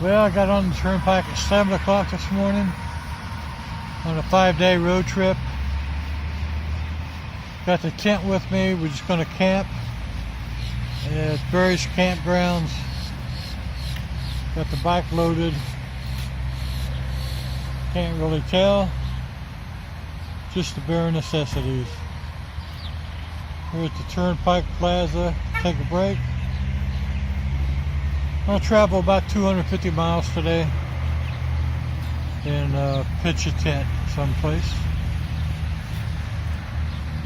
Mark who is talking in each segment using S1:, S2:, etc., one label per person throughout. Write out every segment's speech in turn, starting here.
S1: Well, I got on the turnpike at 7 o'clock this morning on a 5-day road trip. Got the tent with me. We're just going to camp at various campgrounds. Got the bike loaded. Can't really tell. Just the bare necessities. We're at the Turnpike Plaza. Take a break. I'll travel about 250 miles today and pitch a tent someplace.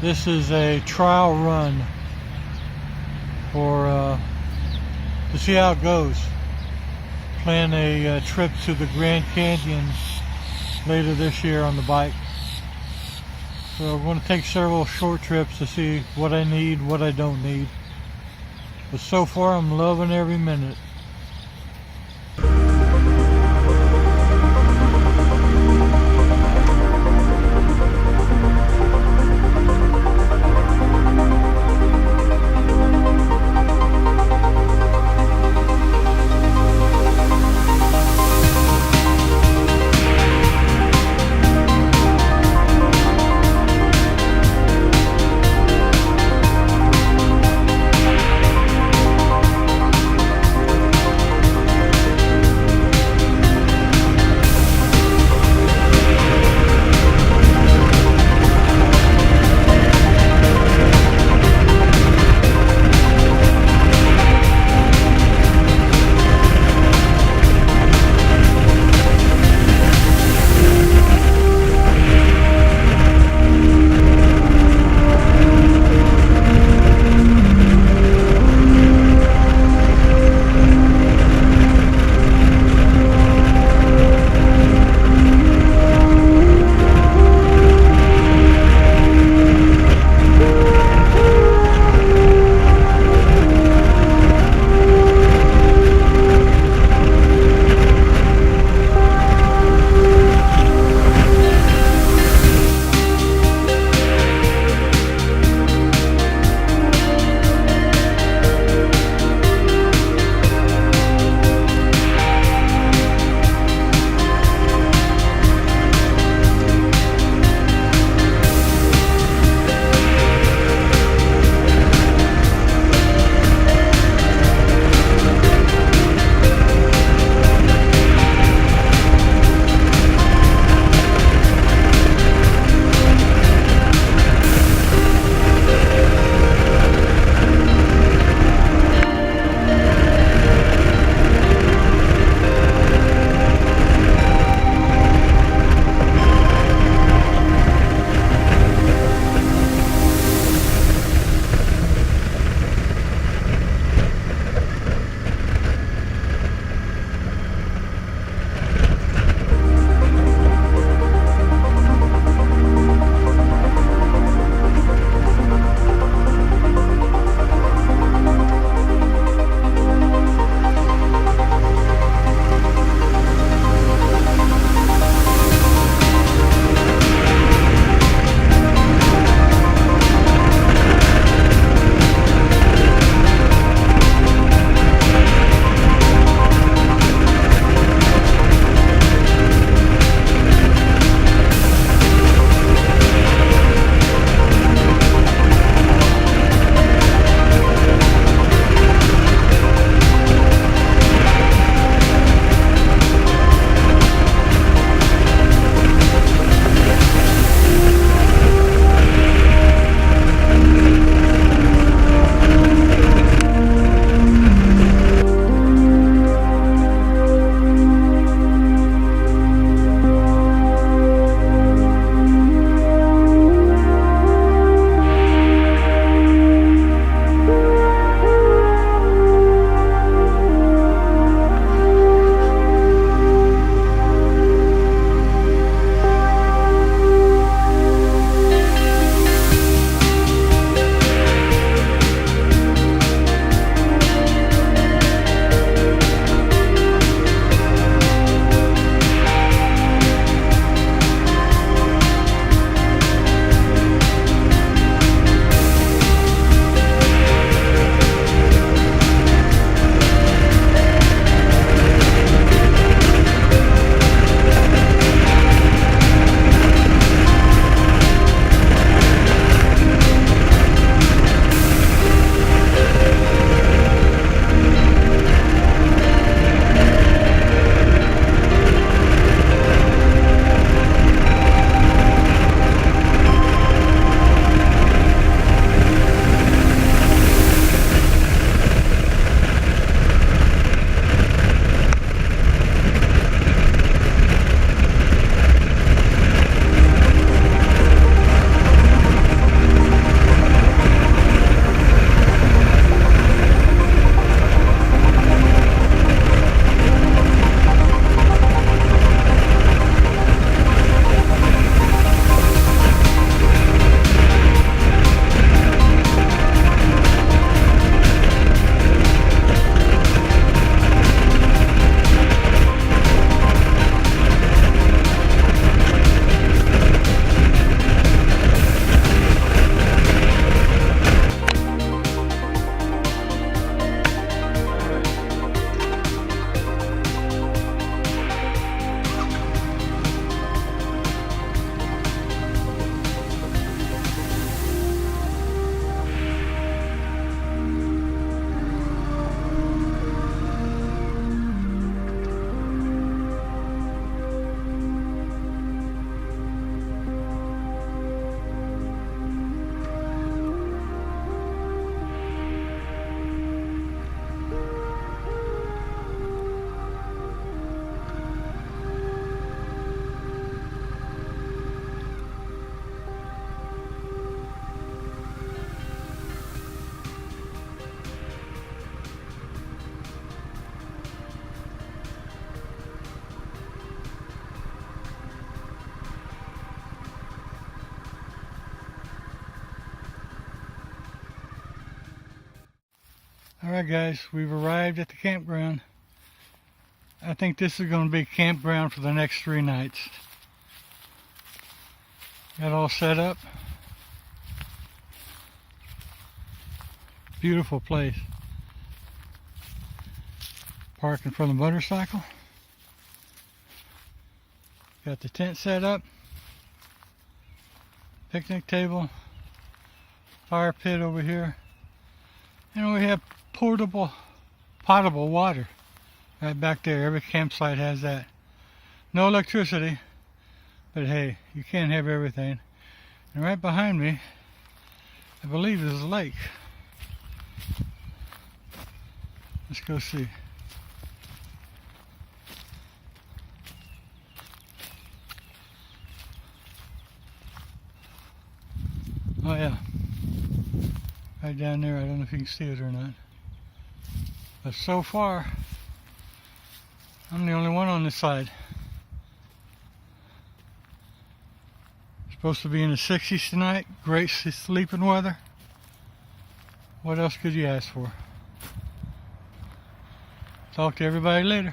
S1: This is a trial run for to see how it goes. Plan a trip to the Grand Canyon later this year on the bike. So I'm going to take several short trips to see what I need, what I don't need. But so far I'm loving every minute. Alright guys, we've arrived at the campground. I think this is going to be campground for the next 3 nights. Got all set up. Beautiful place. Parking for the motorcycle. Got the tent set up. Picnic table. Fire pit over here. And we have potable water right back there. Every campsite has that. No electricity, but hey, you can't have everything. And right behind me, I believe is a lake. Let's go see. Oh yeah, right down there. I don't know if you can see it or not. But so far, I'm the only one on this side. Supposed to be in the 60s tonight. Great sleeping weather. What else could you ask for? Talk to everybody later.